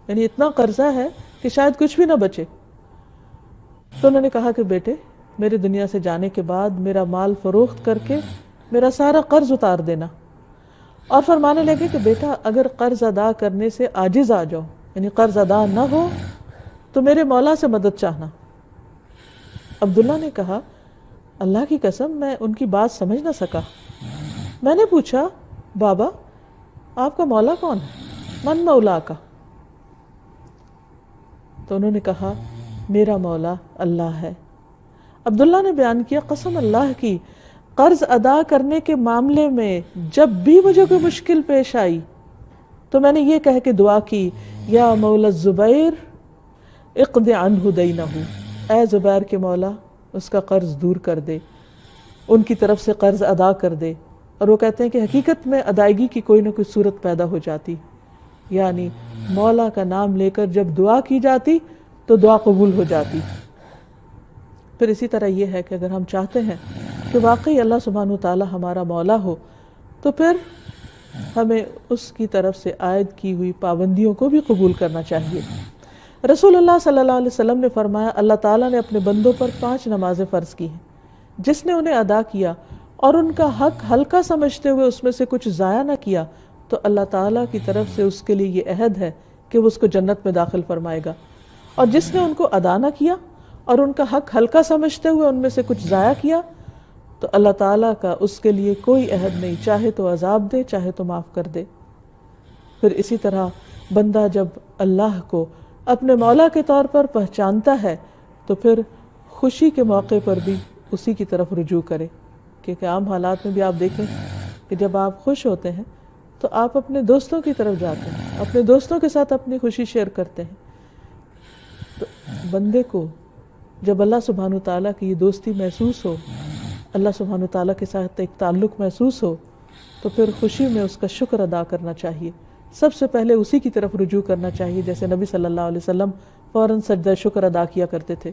[SPEAKER 1] یعنی اتنا قرضہ ہے کہ شاید کچھ بھی نہ بچے۔ تو انہوں نے کہا کہ بیٹے، میرے دنیا سے جانے کے بعد میرا مال فروخت کر کے میرا سارا قرض اتار دینا، اور فرمانے لگے کہ بیٹا اگر قرض ادا کرنے سے عاجز آ جاؤ، یعنی قرض ادا نہ ہو، تو میرے مولا سے مدد چاہنا۔ عبداللہ نے کہا اللہ کی قسم میں ان کی بات سمجھ نہ سکا۔ میں نے پوچھا بابا آپ کا مولا کون ہے؟ من مولا کا؟ تو انہوں نے کہا میرا مولا اللہ ہے۔ عبداللہ نے بیان کیا قسم اللہ کی، قرض ادا کرنے کے معاملے میں جب بھی مجھے کوئی مشکل پیش آئی تو میں نے یہ کہہ کے دعا کی یا مولا الزبیر اقض عنہ دینہ، اے زبیر کے مولا اس کا قرض دور کر دے، ان کی طرف سے قرض ادا کر دے۔ اور وہ کہتے ہیں کہ حقیقت میں ادائیگی کی کوئی نہ کوئی صورت پیدا ہو جاتی، یعنی مولا کا نام لے کر جب دعا کی جاتی تو دعا قبول ہو جاتی۔ پھر اسی طرح یہ ہے کہ اگر ہم چاہتے ہیں کہ واقعی اللہ سبحانہ وتعالی ہمارا مولا ہو تو پھر ہمیں اس کی طرف سے عائد کی ہوئی پابندیوں کو بھی قبول کرنا چاہیے۔ رسول اللہ صلی اللہ علیہ وسلم نے فرمایا اللہ تعالیٰ نے اپنے بندوں پر 5 نمازیں فرض کی ہیں، جس نے انہیں ادا کیا اور ان کا حق ہلکا سمجھتے ہوئے اس میں سے کچھ ضائع نہ کیا تو اللہ تعالیٰ کی طرف سے اس کے لیے یہ عہد ہے کہ وہ اس کو جنت میں داخل فرمائے گا، اور جس نے ان کو ادا نہ کیا اور ان کا حق ہلکا سمجھتے ہوئے ان میں سے کچھ ضائع کیا تو اللہ تعالیٰ کا اس کے لیے کوئی عہد نہیں، چاہے تو عذاب دے چاہے تو معاف کر دے۔ پھر اسی طرح بندہ جب اللہ کو اپنے مولا کے طور پر پہچانتا ہے تو پھر خوشی کے موقع پر بھی اسی کی طرف رجوع کرے، کیونکہ عام حالات میں بھی آپ دیکھیں کہ جب آپ خوش ہوتے ہیں تو آپ اپنے دوستوں کی طرف جاتے ہیں، اپنے دوستوں کے ساتھ اپنی خوشی شیئر کرتے ہیں۔ تو بندے کو جب اللہ سبحانہ تعالیٰ کی یہ دوستی محسوس ہو، اللہ سبحانہ تعالیٰ کے ساتھ ایک تعلق محسوس ہو، تو پھر خوشی میں اس کا شکر ادا کرنا چاہیے، سب سے پہلے اسی کی طرف رجوع کرنا چاہیے، جیسے نبی صلی اللہ علیہ وسلم فوراً سجدہ شکر ادا کیا کرتے تھے۔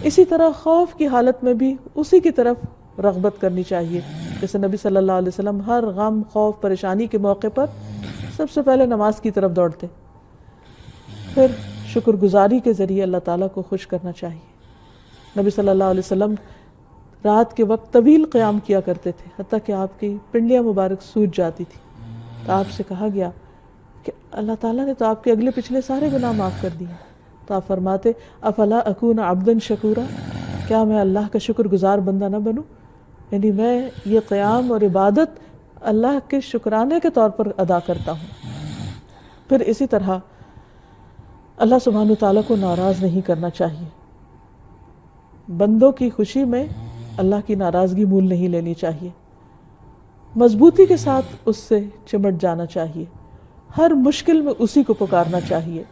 [SPEAKER 1] اسی طرح خوف کی حالت میں بھی اسی کی طرف رغبت کرنی چاہیے، جیسے نبی صلی اللہ علیہ وسلم ہر غم، خوف، پریشانی کے موقع پر سب سے پہلے نماز کی طرف دوڑتے، پھر شکر گزاری کے ذریعے اللہ تعالیٰ کو خوش کرنا چاہیے۔ نبی صلی اللہ علیہ وسلم رات کے وقت طویل قیام کیا کرتے تھے، حتیٰ کہ آپ کی پنڈلیاں مبارک سوج جاتی تھی، تو آپ سے کہا گیا کہ اللہ تعالیٰ نے تو آپ کے اگلے پچھلے سارے گناہ معاف کر دیے، تو آپ فرماتے افلا اکون عبدا شکورا، کیا میں اللہ کا شکر گزار بندہ نہ بنوں؟ یعنی میں یہ قیام اور عبادت اللہ کے شکرانے کے طور پر ادا کرتا ہوں۔ پھر اسی طرح اللہ سبحانہ تعالیٰ کو ناراض نہیں کرنا چاہیے، بندوں کی خوشی میں اللہ کی ناراضگی مول نہیں لینی چاہیے، مضبوطی کے ساتھ اس سے چمٹ جانا چاہیے، ہر مشکل میں اسی کو پکارنا چاہیے۔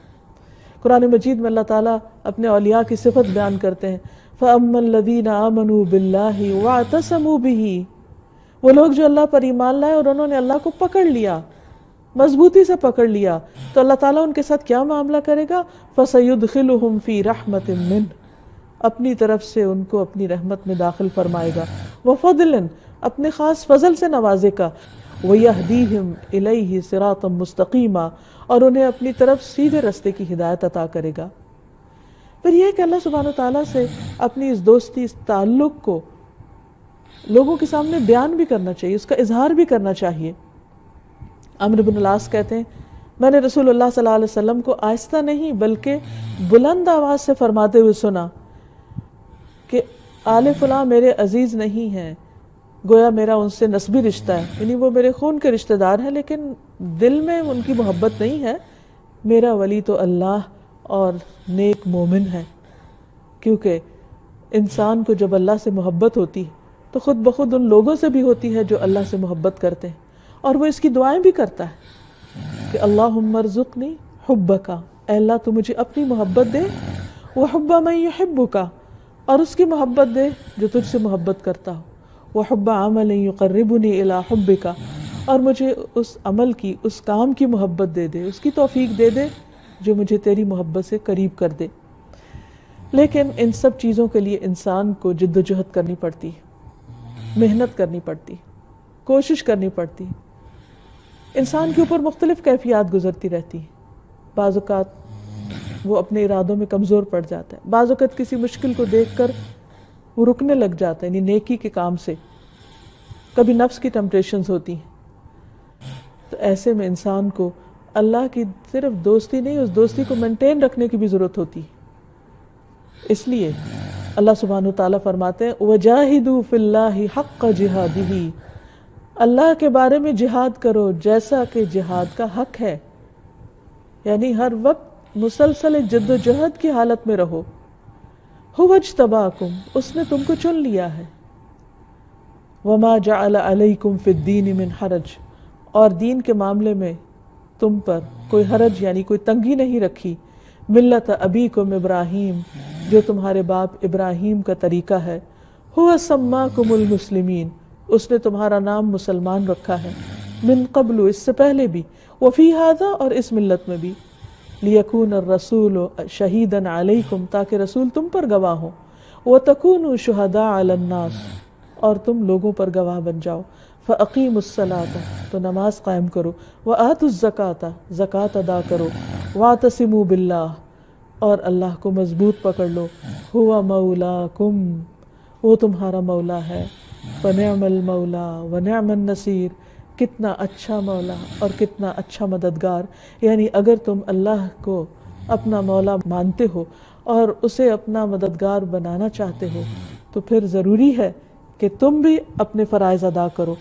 [SPEAKER 1] قرآن مجید میں اللہ تعالیٰ اپنے اولیاء کی صفت بیان کرتے ہیں، فَأَمَّا الَّذِينَ آمَنُوا بِاللَّهِ وَاعْتَصَمُوا بِهِ، وہ لوگ جو اللہ پر ایمان لائے اور انہوں نے اللہ کو پکڑ لیا، مضبوطی سے پکڑ لیا، تو اللہ تعالیٰ ان کے ساتھ کیا معاملہ کرے گا؟ فَسَيُدْخِلُهُمْ فِي رَحْمَةٍ مِّنْهُ، اپنی طرف سے ان کو اپنی رحمت میں داخل فرمائے گا، وَفَضْلٍ، اپنے خاص فضل سے نوازے گا، وَيَهْدِيهِمْ إِلَيْهِ صِرَاطًا مُسْتَقِيمًا، اور انہیں اپنی طرف سیدھے رستے کی ہدایت عطا کرے گا۔ پھر یہ کہ اللہ سبحانہ تعالیٰ سے اپنی اس دوستی، اس تعلق کو لوگوں کے سامنے بیان بھی کرنا چاہیے، اس کا اظہار بھی کرنا چاہیے۔ عمرو بن العاص کہتے ہیں میں نے رسول اللہ صلی اللہ علیہ وسلم کو آہستہ نہیں بلکہ بلند آواز سے فرماتے ہوئے سنا کہ آل فلاں میرے عزیز نہیں ہیں، گویا میرا ان سے نسبی رشتہ ہے، یعنی وہ میرے خون کے رشتہ دار ہیں لیکن دل میں ان کی محبت نہیں ہے، میرا ولی تو اللہ اور نیک مومن ہے۔ کیونکہ انسان کو جب اللہ سے محبت ہوتی ہے تو خود بخود ان لوگوں سے بھی ہوتی ہے جو اللہ سے محبت کرتے ہیں، اور وہ اس کی دعائیں بھی کرتا ہے کہ اللہم ارزقنی حبک، اے اللہ تو مجھے اپنی محبت دے، وحب من یحبک، اور اس کی محبت دے جو تجھ سے محبت کرتا ہو، وحب عمل یقربنی الی حبک، اور مجھے اس عمل کی، اس کام کی محبت دے دے، اس کی توفیق دے دے جو مجھے تیری محبت سے قریب کر دے۔ لیکن ان سب چیزوں کے لیے انسان کو جد و جہد کرنی پڑتی ہے، محنت کرنی پڑتی، کوشش کرنی پڑتی، انسان کے اوپر مختلف کیفیات گزرتی رہتی ہیں، بعض اوقات وہ اپنے ارادوں میں کمزور پڑ جاتا ہے، بعض اوقات کسی مشکل کو دیکھ کر وہ رکنے لگ جاتا ہے، یعنی نیکی کے کام سے، کبھی نفس کی ٹمپٹیشنز ہوتی ہیں۔ تو ایسے میں انسان کو اللہ کی صرف دوستی نہیں، اس دوستی کو مینٹین رکھنے کی بھی ضرورت ہوتی ہے۔ اس لیے اللہ سبحانہ وتعالیٰ فرماتے ہیں وَجَاهِدُوا فِي اللَّهِ حَقَّ جِهَادِهِ، اللہ کے بارے میں جہاد کرو جیسا کہ جہاد کا حق ہے، یعنی ہر وقت مسلسل جد و جہد کی حالت میں رہو۔ هُوَ اجْتَبَاكُمْ، اس نے تم کو چن لیا ہے، وَمَا جَعَلَ عَلَيْكُمْ فِي الدِّينِ مِنْ حَرَجٍ، اور دین کے معاملے میں تم پر کوئی حرج یعنی کوئی تنگی نہیں رکھی، ملت ابیکم ابراہیم، جو تمہارے باپ ابراہیم کا طریقہ ہے، هُوَ سَمَّاكُمُ الْمُسْلِمِينَ، اس نے تمہارا نام مسلمان رکھا ہے، من قبل، اس سے پہلے بھی، وفی هذا، اور اس ملت میں بھی، لیکون الرسول شہیدا علیکم، تاکہ رسول تم پر گواہ ہو، وتکونوا شہداء علی الناس، اور تم لوگوں پر گواہ بن جاؤ، فاقیموا الصلاۃ، تو نماز قائم کرو، وآتوا الزکاۃ، زکوٰۃ ادا کرو، واعتصموا باللہ، اور اللہ کو مضبوط پکڑ لو، هو مولاکم، وہ تمہارا مولا ہے، فنعم المولا ونعم النصیر، کتنا اچھا مولا اور کتنا اچھا مددگار۔ یعنی اگر تم اللہ کو اپنا مولا مانتے ہو اور اسے اپنا مددگار بنانا چاہتے ہو تو پھر ضروری ہے کہ تم بھی اپنے فرائض ادا کرو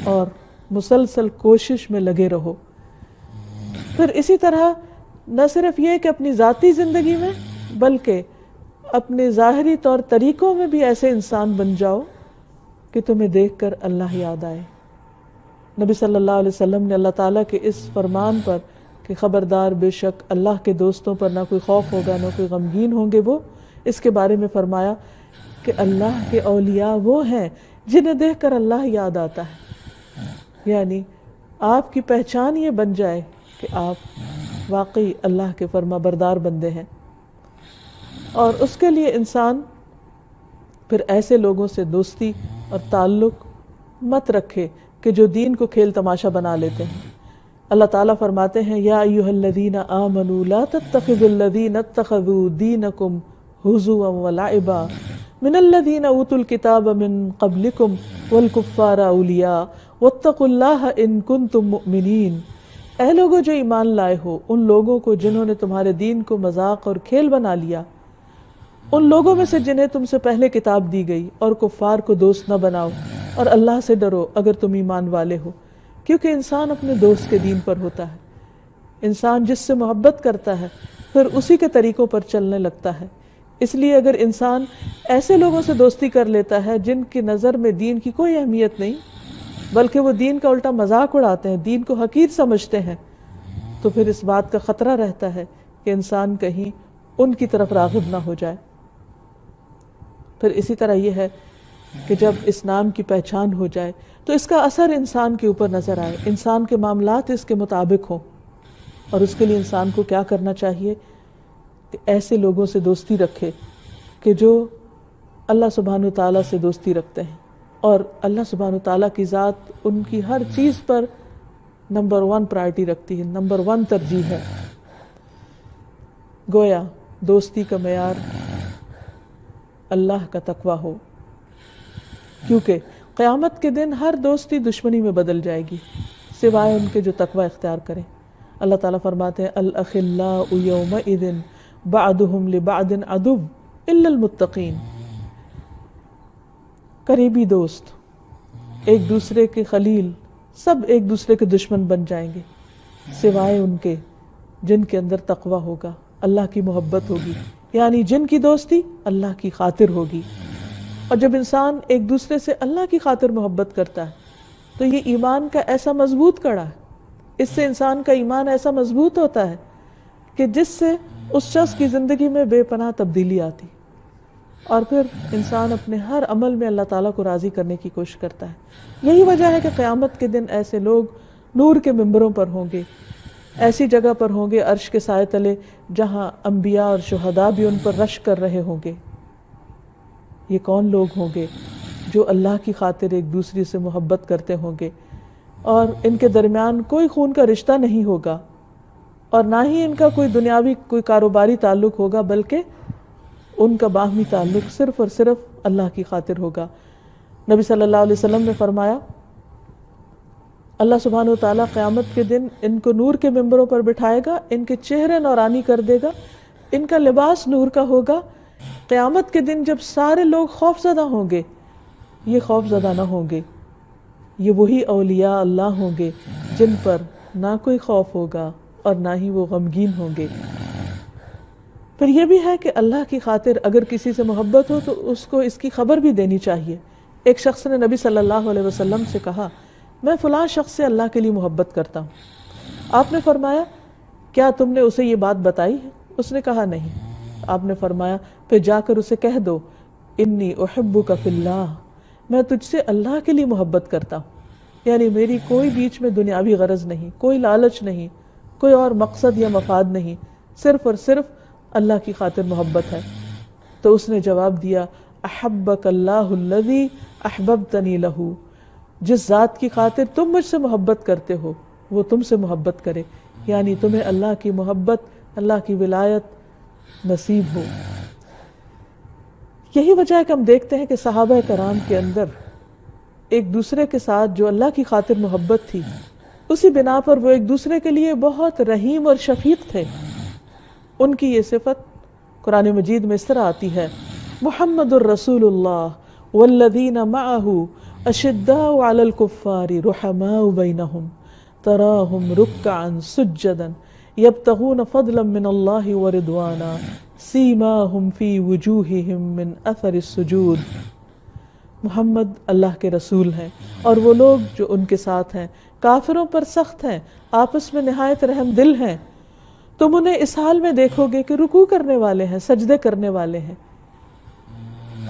[SPEAKER 1] اور مسلسل کوشش میں لگے رہو۔ پھر اسی طرح نہ صرف یہ کہ اپنی ذاتی زندگی میں بلکہ اپنے ظاہری طور طریقوں میں بھی ایسے انسان بن جاؤ کہ تمہیں دیکھ کر اللہ یاد آئے۔ نبی صلی اللہ علیہ وسلم نے اللہ تعالیٰ کے اس فرمان پر کہ خبردار بے شک اللہ کے دوستوں پر نہ کوئی خوف ہوگا نہ کوئی غمگین ہوں گے، وہ اس کے بارے میں فرمایا کہ اللہ کے اولیاء وہ ہیں جنہیں دیکھ کر اللہ یاد آتا ہے، یعنی آپ کی پہچان یہ بن جائے کہ آپ واقعی اللہ کے فرما بردار بندے ہیں۔ اور اس کے لیے انسان پھر ایسے لوگوں سے دوستی اور تعلق مت رکھے کہ جو دین کو کھیل تماشا بنا لیتے ہیں۔ اللہ تعالیٰ فرماتے ہیں یا ایھا الذین آمنوا لا تتخذوا الذین اتخذوا دینکم ہزوا ولعبا من الذین اوتوا الکتاب من قبلکم والکفار اولیاء واتقوا اللہ ان کنتم مؤمنین۔ اے لوگوں جو ایمان لائے ہو، ان لوگوں کو جنہوں نے تمہارے دین کو مذاق اور کھیل بنا لیا، ان لوگوں میں سے جنہیں تم سے پہلے کتاب دی گئی، اور کفار کو دوست نہ بناؤ، اور اللہ سے ڈرو اگر تم ایمان والے ہو، کیونکہ انسان اپنے دوست کے دین پر ہوتا ہے۔ انسان جس سے محبت کرتا ہے پھر اسی کے طریقوں پر چلنے لگتا ہے۔ اس لیے اگر انسان ایسے لوگوں سے دوستی کر لیتا ہے جن کی نظر میں دین کی کوئی اہمیت نہیں، بلکہ وہ دین کا الٹا مذاق اڑاتے ہیں، دین کو حقیر سمجھتے ہیں، تو پھر اس بات کا خطرہ رہتا ہے کہ انسان کہیں ان کی طرف راغب نہ ہو جائے۔ پھر اسی طرح یہ ہے کہ جب اس نام کی پہچان ہو جائے تو اس کا اثر انسان کے اوپر نظر آئے، انسان کے معاملات اس کے مطابق ہوں، اور اس کے لیے انسان کو کیا کرنا چاہیے کہ ایسے لوگوں سے دوستی رکھے کہ جو اللہ سبحانہ وتعالیٰ سے دوستی رکھتے ہیں، اور اللہ سبحانہ وتعالیٰ کی ذات ان کی ہر چیز پر نمبر 1 پرائرٹی رکھتی ہے، نمبر 1 ترجیح ہے۔ گویا دوستی کا معیار اللہ کا تقویٰ ہو، کیونکہ قیامت کے دن ہر دوستی دشمنی میں بدل جائے گی سوائے ان کے جو تقویٰ اختیار کریں۔ اللہ تعالیٰ فرماتے ہیں الاخلاء یومئذ بعضهم لبعض عدو الا المتقین۔ قریبی دوست، ایک دوسرے کے خلیل، سب ایک دوسرے کے دشمن بن جائیں گے سوائے ان کے جن کے اندر تقویٰ ہوگا، اللہ کی محبت ہوگی، یعنی جن کی دوستی اللہ کی خاطر ہوگی۔ اور جب انسان ایک دوسرے سے اللہ کی خاطر محبت کرتا ہے تو یہ ایمان کا ایسا مضبوط کڑا ہے، اس سے انسان کا ایمان ایسا مضبوط ہوتا ہے کہ جس سے اس شخص کی زندگی میں بے پناہ تبدیلی آتی، اور پھر انسان اپنے ہر عمل میں اللہ تعالیٰ کو راضی کرنے کی کوشش کرتا ہے۔ یہی وجہ ہے کہ قیامت کے دن ایسے لوگ نور کے ممبروں پر ہوں گے، ایسی جگہ پر ہوں گے عرش کے سائے تلے جہاں انبیاء اور شہداء بھی ان پر رش کر رہے ہوں گے۔ یہ کون لوگ ہوں گے؟ جو اللہ کی خاطر ایک دوسرے سے محبت کرتے ہوں گے، اور ان کے درمیان کوئی خون کا رشتہ نہیں ہوگا، اور نہ ہی ان کا کوئی دنیاوی کوئی کاروباری تعلق ہوگا، بلکہ ان کا باہمی تعلق صرف اور صرف اللہ کی خاطر ہوگا۔ نبی صلی اللہ علیہ وسلم نے فرمایا اللہ سبحانہ وتعالیٰ قیامت کے دن ان کو نور کے ممبروں پر بٹھائے گا، ان کے چہرے نورانی کر دے گا، ان کا لباس نور کا ہوگا۔ قیامت کے دن جب سارے لوگ خوف زدہ ہوں گے، یہ خوف زدہ نہ ہوں گے، یہ وہی اولیاء اللہ ہوں گے جن پر نہ کوئی خوف ہوگا اور نہ ہی وہ غمگین ہوں گے۔ پھر یہ بھی ہے کہ اللہ کی خاطر اگر کسی سے محبت ہو تو اس کو اس کی خبر بھی دینی چاہیے۔ ایک شخص نے نبی صلی اللہ علیہ وسلم سے کہا میں فلاں شخص سے اللہ کے لیے محبت کرتا ہوں۔ آپ نے فرمایا کیا تم نے اسے یہ بات بتائی ہے؟ اس نے کہا نہیں۔ آپ نے فرمایا پھر جا کر اسے کہہ دو انی احبک فی اللہ، میں تجھ سے اللہ کے لیے محبت کرتا ہوں، یعنی میری کوئی بیچ میں دنیاوی غرض نہیں، کوئی لالچ نہیں، کوئی اور مقصد یا مفاد نہیں، صرف اور صرف اللہ کی خاطر محبت ہے۔ تو اس نے جواب دیا احبک اللہ الذی احببتنی لہ، جس ذات کی خاطر تم مجھ سے محبت کرتے ہو وہ تم سے محبت کرے، یعنی تمہیں اللہ کی محبت، اللہ کی ولایت نصیب ہو۔ یہی وجہ ہے کہ ہم دیکھتے ہیں کہ صحابہ کرام کے اندر ایک دوسرے کے ساتھ جو اللہ کی خاطر محبت تھی، اسی بنا پر وہ ایک دوسرے کے لیے بہت رحیم اور شفیق تھے۔ ان کی یہ صفت قرآن مجید میں اس طرح آتی ہے محمد الرسول اللہ والذین معہ اشداء علی الکفار رحماء بینہم تراہم رکعا سجدا یبتغون فضلا من اللہ ورضوانا سیماہم فی وجوہہم من اثر السجود۔ محمد اللہ کے رسول ہیں اور وہ لوگ جو ان کے ساتھ ہیں کافروں پر سخت ہیں، آپس میں نہایت رحم دل ہیں۔ تم انہیں اس حال میں دیکھو گے کہ رکوع کرنے والے ہیں، سجدے کرنے والے ہیں،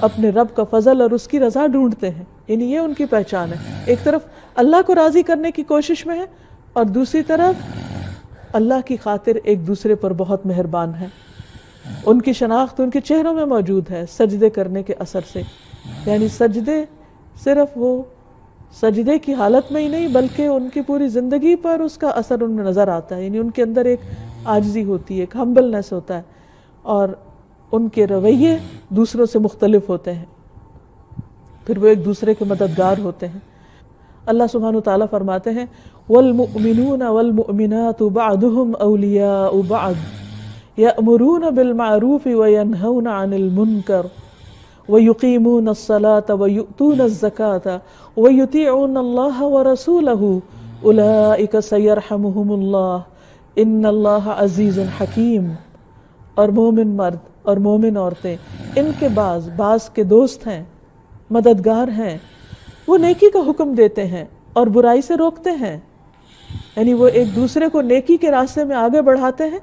[SPEAKER 1] اپنے رب کا فضل اور اس کی رضا ڈھونڈتے ہیں، یعنی یہ ان کی پہچان ہے، ایک طرف اللہ کو راضی کرنے کی کوشش میں ہے اور دوسری طرف اللہ کی خاطر ایک دوسرے پر بہت مہربان ہے۔ ان کی شناخت ان کے چہروں میں موجود ہے سجدے کرنے کے اثر سے، یعنی سجدے صرف وہ سجدے کی حالت میں ہی نہیں بلکہ ان کی پوری زندگی پر اس کا اثر ان میں نظر آتا ہے، یعنی ان کے اندر ایک عاجزی ہوتی ہے، ایک ہمبلنس ہوتا ہے، اور ان کے رویے دوسروں سے مختلف ہوتے ہیں، پھر وہ ایک دوسرے کے مددگار ہوتے ہیں۔ اللہ سبحانہ وتعالیٰ فرماتے ہیں والمؤمنون والمؤمنات بعضهم اولیاء بعض یأمرون بالمعروف وینہون عن المنکر وَيُقِيمُونَ الصَّلَاةَ وَيُؤْتُونَ الزَّكَاةَ وَيُطِيعُونَ اللَّهَ وَرَسُولَهُ أُولَئِكَ سَيَرْحَمُهُمُ اللَّهُ إِنَّ اللَّهَ عَزِيزٌ حَكِيمٌ۔ اور مومن مرد اور مومن عورتیں ان کے بعض کے دوست ہیں، مددگار ہیں، وہ نیکی کا حکم دیتے ہیں اور برائی سے روکتے ہیں، یعنی وہ ایک دوسرے کو نیکی کے راستے میں آگے بڑھاتے ہیں،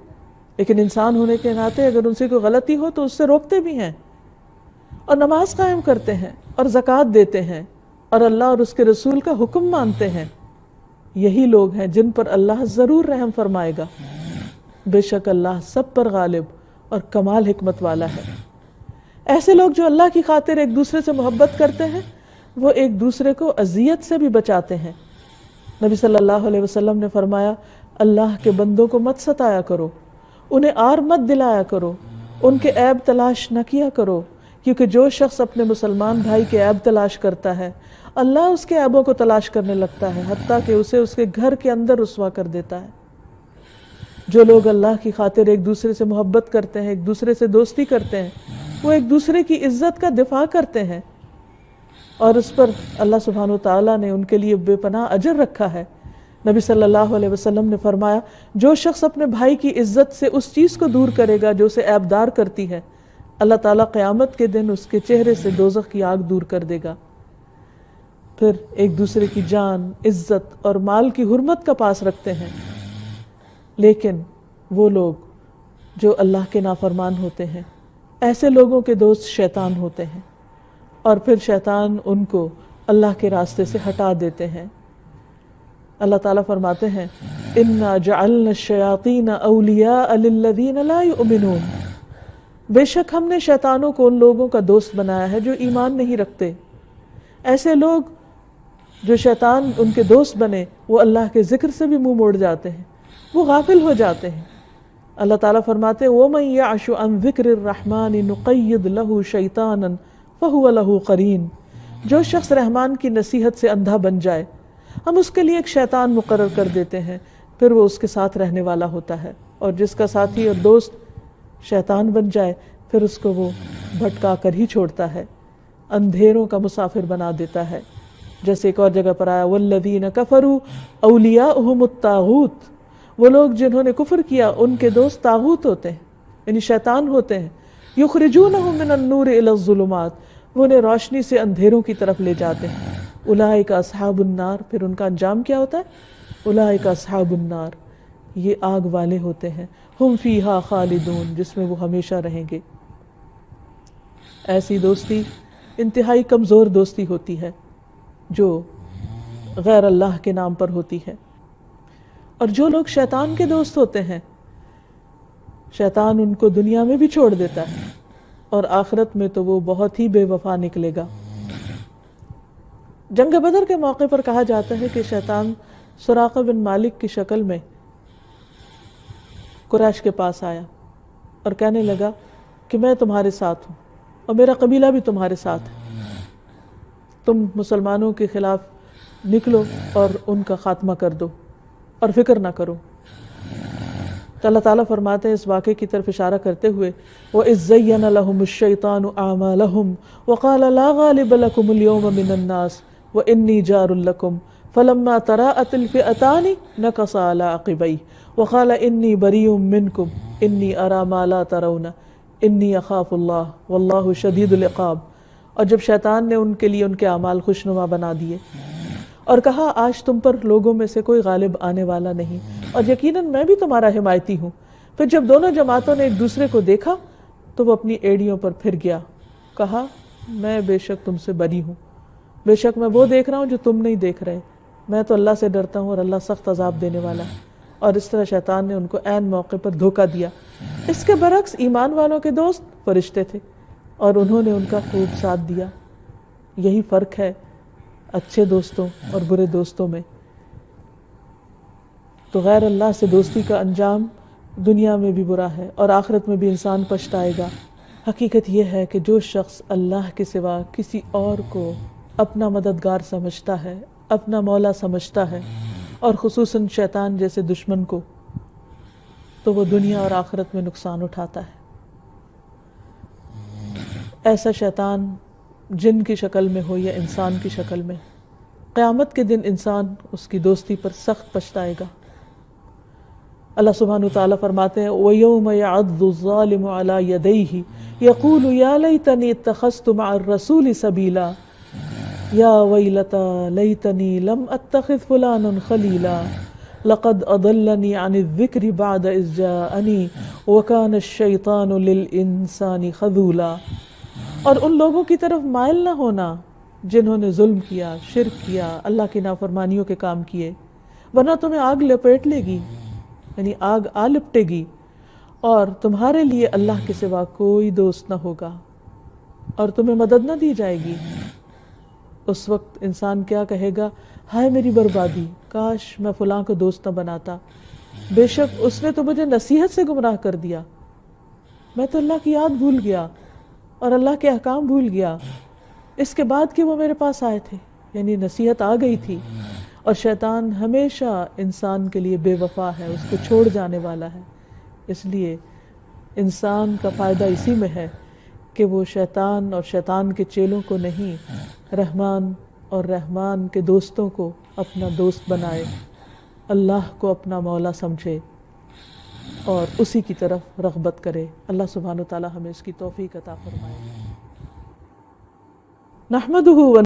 [SPEAKER 1] لیکن انسان ہونے کے ناطے اگر ان سے کوئی غلطی ہو تو اس سے روکتے بھی ہیں، اور نماز قائم کرتے ہیں اور زکوٰۃ دیتے ہیں اور اللہ اور اس کے رسول کا حکم مانتے ہیں۔ یہی لوگ ہیں جن پر اللہ ضرور رحم فرمائے گا، بے شک اللہ سب پر غالب اور کمال حکمت والا ہے۔ ایسے لوگ جو اللہ کی خاطر ایک دوسرے سے محبت کرتے ہیں وہ ایک دوسرے کو اذیت سے بھی بچاتے ہیں۔ نبی صلی اللہ علیہ وسلم نے فرمایا اللہ کے بندوں کو مت ستایا کرو، انہیں آر مت دلایا کرو، ان کے عیب تلاش نہ کیا کرو، کیونکہ جو شخص اپنے مسلمان بھائی کے عیب تلاش کرتا ہے اللہ اس کے عیبوں کو تلاش کرنے لگتا ہے، حتیٰ کہ اسے اس کے گھر کے اندر رسوا کر دیتا ہے۔ جو لوگ اللہ کی خاطر ایک دوسرے سے محبت کرتے ہیں، ایک دوسرے سے دوستی کرتے ہیں، وہ ایک دوسرے کی عزت کا دفاع کرتے ہیں، اور اس پر اللہ سبحانہ وتعالیٰ نے ان کے لیے بے پناہ اجر رکھا ہے۔ نبی صلی اللہ علیہ وسلم نے فرمایا جو شخص اپنے بھائی کی عزت سے اس چیز کو دور کرے گا جو اسے عیبدار کرتی ہے، اللہ تعالیٰ قیامت کے دن اس کے چہرے سے دوزخ کی آگ دور کر دے گا۔ پھر ایک دوسرے کی جان، عزت اور مال کی حرمت کا پاس رکھتے ہیں، لیکن وہ لوگ جو اللہ کے نافرمان ہوتے ہیں ایسے لوگوں کے دوست شیطان ہوتے ہیں، اور پھر شیطان ان کو اللہ کے راستے سے ہٹا دیتے ہیں۔ اللہ تعالیٰ فرماتے ہیں اِنَّا جَعَلْنَا الشَّيَاطِينَ أَوْلِيَاءَ لِلَّذِينَ لَا يُؤْمِنُونَ، بے شک ہم نے شیطانوں کو ان لوگوں کا دوست بنایا ہے جو ایمان نہیں رکھتے۔ ایسے لوگ جو شیطان ان کے دوست بنے وہ اللہ کے ذکر سے بھی منہ موڑ جاتے ہیں، وہ غافل ہو جاتے ہیں۔ اللہ تعالیٰ فرماتے ہیں وَمَن يَعْشُ عَن ذِكْرِ الرَّحْمَنِ نُقَيِّضْ لَهُ شَيْطَانًا فَهُوَ لَهُ قَرِينٌ، جو شخص رحمان کی نصیحت سے اندھا بن جائے ہم اس کے لیے ایک شیطان مقرر کر دیتے ہیں، پھر وہ اس کے ساتھ رہنے والا ہوتا ہے، اور جس کا ساتھی اور دوست شیطان بن جائے پھر اس کو وہ بھٹکا کر ہی چھوڑتا ہے، اندھیروں کا مسافر بنا دیتا ہے۔ جیسے ایک اور جگہ پر آیا وَالَّذِينَ كَفَرُوا أَوْلِيَاؤُهُمُ الطَّاغُوتُ، وہ لوگ جنہوں نے کفر کیا ان کے دوست طاغوت ہوتے ہیں، یعنی شیطان ہوتے ہیں۔ يُخْرِجُونَهُم مِّنَ النُّورِ إِلَى الظُّلُمَاتِ، وہ انہیں روشنی سے اندھیروں کی طرف لے جاتے ہیں۔ اولئک اصحاب النار، پھر ان کا انجام کیا ہوتا ہے اولئک اصحاب النار، یہ آگ والے ہوتے ہیں، ہم فیہا خالدون، جس میں وہ ہمیشہ رہیں گے۔ ایسی دوستی انتہائی کمزور دوستی ہوتی ہے جو غیر اللہ کے نام پر ہوتی ہے، اور جو لوگ شیطان کے دوست ہوتے ہیں شیطان ان کو دنیا میں بھی چھوڑ دیتا ہے اور آخرت میں تو وہ بہت ہی بے وفا نکلے گا۔ جنگ بدر کے موقع پر کہا جاتا ہے کہ شیطان سراقہ بن مالک کی شکل میں قریش کے پاس آیا اور کہنے لگا کہ میں تمہارے ساتھ ہوں اور میرا قبیلہ بھی تمہارے ساتھ ہے، تم مسلمانوں کے خلاف نکلو اور ان کا خاتمہ کر دو اور فکر نہ کرو۔ تو اللہ تعالیٰ فرماتے ہیں اس واقعے کی طرف اشارہ کرتے ہوئے وَإِذْ زَيَّنَ لَهُمُ الشَّيْطَانُ أَعْمَالَهُمْ وَقَالَ لَا غَالِبَ لَكُمُ الْيَوْمَ مِنَ النَّاسِ وَإِنِّي جَارٌ لَكُمْ فَلَمَّا تَرَاءَتِ الْفِئَتَانِ نَكَصَ عَلَىٰ عَقِبَيْهِ وَقَالَ إِنِّي بَرِيءٌ مِّنكُمْ إِنِّي أَرَىٰ مَا لَا تَرَوْنَ إِنِّي أَخَافُ اللَّهَ وَاللَّهُ شَدِيدُ الْعِقَابِ، اور جب شیطان نے ان کے لیے ان کے اعمال خوشنما بنا دیے اور کہا آج تم پر لوگوں میں سے کوئی غالب آنے والا نہیں اور یقیناً میں بھی تمہارا حمایتی ہوں، پھر جب دونوں جماعتوں نے ایک دوسرے کو دیکھا تو وہ اپنی ایڑیوں پر پھر گیا، کہا میں بے شک تم سے بری ہوں، بے شک میں وہ دیکھ رہا ہوں جو تم نہیں دیکھ رہے، میں تو اللہ سے ڈرتا ہوں اور اللہ سخت عذاب دینے والا ہے۔ اور اس طرح شیطان نے ان کو عین موقع پر دھوکہ دیا۔ اس کے برعکس ایمان والوں کے دوست فرشتے تھے اور انہوں نے ان کا خوب ساتھ دیا۔ یہی فرق ہے اچھے دوستوں اور برے دوستوں میں۔ تو غیر اللہ سے دوستی کا انجام دنیا میں بھی برا ہے اور آخرت میں بھی انسان پچھتائے گا۔ حقیقت یہ ہے کہ جو شخص اللہ کے سوا کسی اور کو اپنا مددگار سمجھتا ہے، اپنا مولا سمجھتا ہے، اور خصوصاً شیطان جیسے دشمن کو، تو وہ دنیا اور آخرت میں نقصان اٹھاتا ہے۔ ایسا شیطان جن کی شکل میں ہو یا انسان کی شکل میں، قیامت کے دن انسان اس کی دوستی پر سخت پچھتائے گا۔ اللہ سبحانہ وتعالیٰ فرماتے ہیں وَيَوْمَ يَعَضُّ الظَّالِمُ عَلَى يَدَيْهِ يَقُولُ يَا لَيْتَنِي اتَّخَذْتُ مَعَ الرَّسُولِ سَبِيلًا يَا وَيْلَتَى لَيْتَنِي لَمْ أَتَّخِذْ فُلَانًا خَلِيلًا لَقَدْ أَضَلَّنِي عَنِ الذِّكْرِ بَعْدَ إِذْ جَاءَنِي وَكَانَ الشَّيْطَانُ لِلْإِنسَانِ خَذُولًا۔ اور ان لوگوں کی طرف مائل نہ ہونا جنہوں نے ظلم کیا، شرک کیا، اللہ کی نافرمانیوں کے کام کیے، ورنہ تمہیں آگ لپیٹ لے گی، یعنی آگ آ لپٹے گی، اور تمہارے لیے اللہ کے سوا کوئی دوست نہ ہوگا اور تمہیں مدد نہ دی جائے گی۔ اس وقت انسان کیا کہے گا، ہائے میری بربادی، کاش میں فلاں کو دوست نہ بناتا، بے شک اس نے تو مجھے نصیحت سے گمراہ کر دیا، میں تو اللہ کی یاد بھول گیا اور اللہ کے احکام بھول گیا، اس کے بعد کہ وہ میرے پاس آئے تھے، یعنی نصیحت آ گئی تھی۔ اور شیطان ہمیشہ انسان کے لیے بے وفا ہے، اس کو چھوڑ جانے والا ہے۔ اس لیے انسان کا فائدہ اسی میں ہے کہ وہ شیطان اور شیطان کے چیلوں کو نہیں، رحمان اور رحمان کے دوستوں کو اپنا دوست بنائے، اللہ کو اپنا مولا سمجھے اور اسی کی طرف رغبت کرے۔ اللہ سبحانہ وتعالی ہمیں اس کی توفیق عطا فرمائے۔ نحمدہ